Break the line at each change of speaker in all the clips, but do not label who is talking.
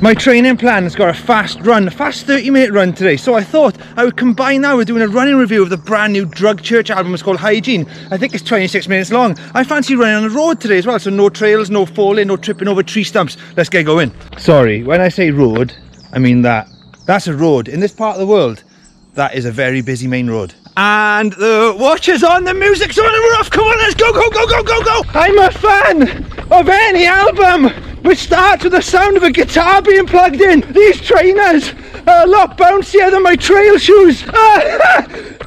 My training plan has got a fast 30-minute run today, so I thought I would combine that with doing a running review of the brand new Drug Church album. It's called Hygiene. I think it's 26 minutes long. I fancy running on the road today as well, so no trails, no falling, no tripping over tree stumps. Let's get going. Sorry, when I say road, I mean that. That's a road. In this part of the world, that is a very busy main road. And the watch is on, the music's on, and we're off. Come on, let's go, go, go, go, go, go. I'm a fan of any album which starts with the sound of a guitar being plugged in. These trainers are a lot bouncier than my trail shoes.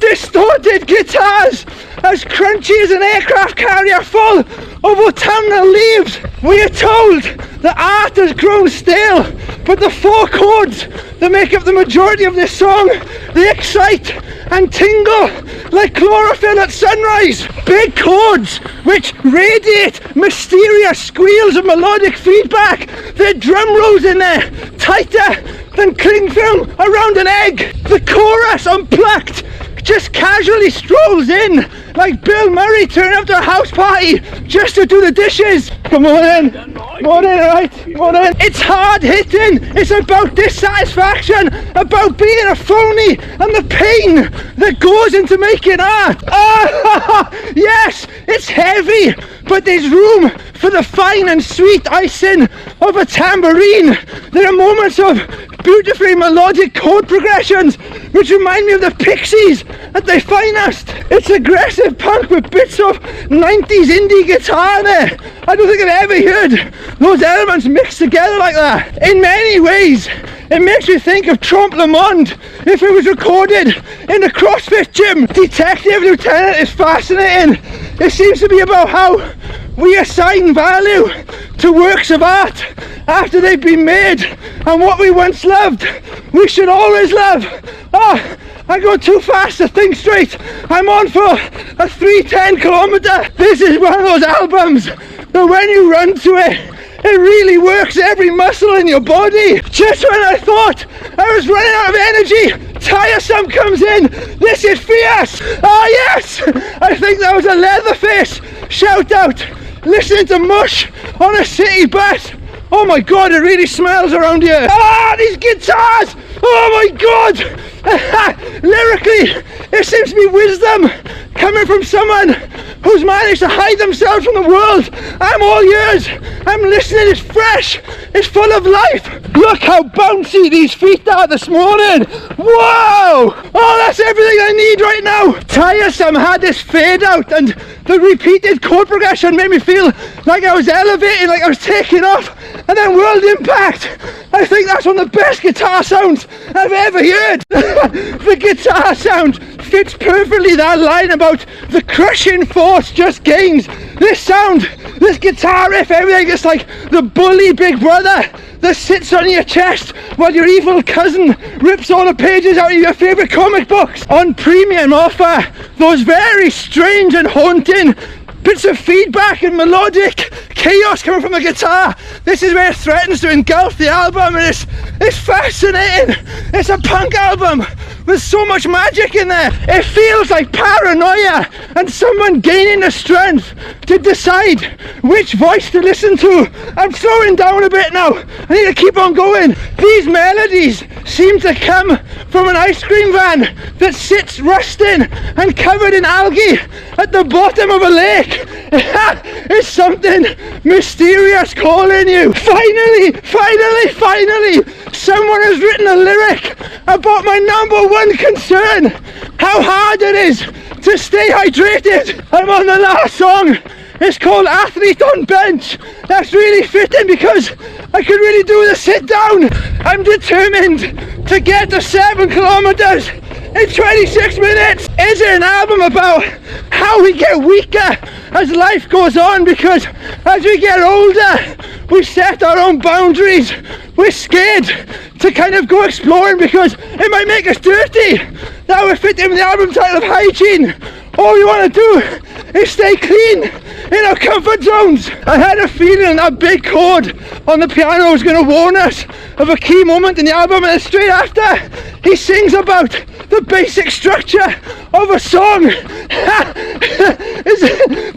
Distorted guitars, as crunchy as an aircraft carrier full of autumnal leaves. We are told that art has grown stale, but the 4 chords that make up the majority of this song, they excite and tingle like chlorophyll at sunrise. Big chords which radiate mysterious squeals of melodic feedback. Their drum rolls in there, tighter than cling film around an egg. The chorus, unplucked, just casually strolls in like Bill Murray turning up to a house party just to do the dishes. Come on in. Come on in, alright? Come on in. It's hard hitting. It's about dissatisfaction, about being a phony, and the pain that goes into making art. Yes, it's heavy, but there's room for the fine and sweet icing of a tambourine. There are moments of beautifully melodic chord progressions which remind me of the Pixies at their finest. It's aggressive punk with bits of 90s indie guitar in there. I don't think I've ever heard those elements mixed together like that. In many ways, it makes me think of Trompe Le Monde if it was recorded in a CrossFit gym. Detective Lieutenant is fascinating. It seems to be about how we assign value to works of art after they've been made, and what we once loved, we should always love. I go too fast to think straight. I'm on for a 310 kilometer. This is one of those albums that when you run to it, it really works every muscle in your body. Just when I thought I was running out of energy, Tiresome comes in. This is fierce. Yes, I think that was a Leatherface shout out. Listening to Mush on a city bus. Oh my god, it really smells around here. These guitars! Oh my god! Lyrically, it seems to be wisdom coming from someone who's managed to hide themselves from the world. I'm all ears. I'm listening. It's fresh. It's full of life. Look how bouncy these feet are this morning. Whoa! Oh, that's everything I need right now. Tiresome had this fade out, and the repeated chord progression made me feel like I was elevating, like I was taking off. And then World Impact. I think that's one of the best guitar sounds I've ever heard. The guitar sound fits perfectly that line about the crushing force just gains. This sound, this guitar riff, everything is like the bully big brother that sits on your chest while your evil cousin rips all the pages out of your favourite comic books. On premium offer, those very strange and haunting bits of feedback and melodic chaos coming from the guitar. This is where it threatens to engulf the album, and it's fascinating. It's a punk album with so much magic in there. It feels like paranoia and someone gaining the strength to decide which voice to listen to. I'm slowing down a bit now. I need to keep on going. These melodies seem to come from an ice cream van that sits rusting and covered in algae at the bottom of a lake. It's something mysterious calling you. Finally, someone has written a lyric about my #1 concern, how hard it is to stay hydrated. I'm on the last song. It's called Athlete on Bench. That's really fitting because I could really do the sit down. I'm determined to get to 7 kilometers in 26 minutes. Is it an album about how we get weaker as life goes on? Because as we get older, we set our own boundaries. We're scared to kind of go exploring because it might make us dirty. That would fit in with the album title of Hygiene. All we want to do is stay clean in our comfort zones. I had a feeling that big chord on the piano was going to warn us of a key moment in the album, and straight after he sings about the basic structure of a song.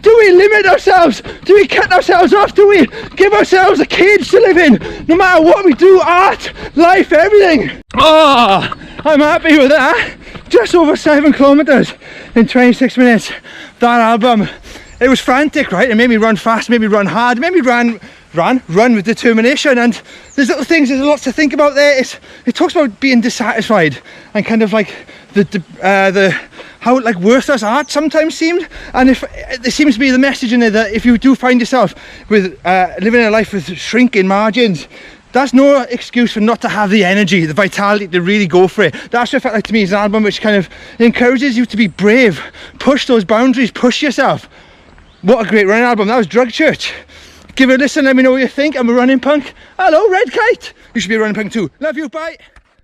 Do we limit ourselves? Do we cut ourselves off? Do we give ourselves a cage to live in? No matter what we do, art, life, everything. Oh, I'm happy with that. Just over 7 kilometers in 26 minutes. That album, it was frantic, right? It made me run fast, made me run hard, made me run with determination. And there's little things, there's lots to think about there. It talks about being dissatisfied and kind of like the how like worthless art sometimes seemed. And if there seems to be the message in there that if you do find yourself with living a life with shrinking margins, that's no excuse for not to have the energy, the vitality to really go for it. That's what it felt like to me. It's an album which kind of encourages you to be brave, push those boundaries, push yourself. What a great running album. That was Drug Church. Give it a listen, let me know what you think. I'm a running punk. Hello, Red Kite. You should be a running punk too. Love you, bye.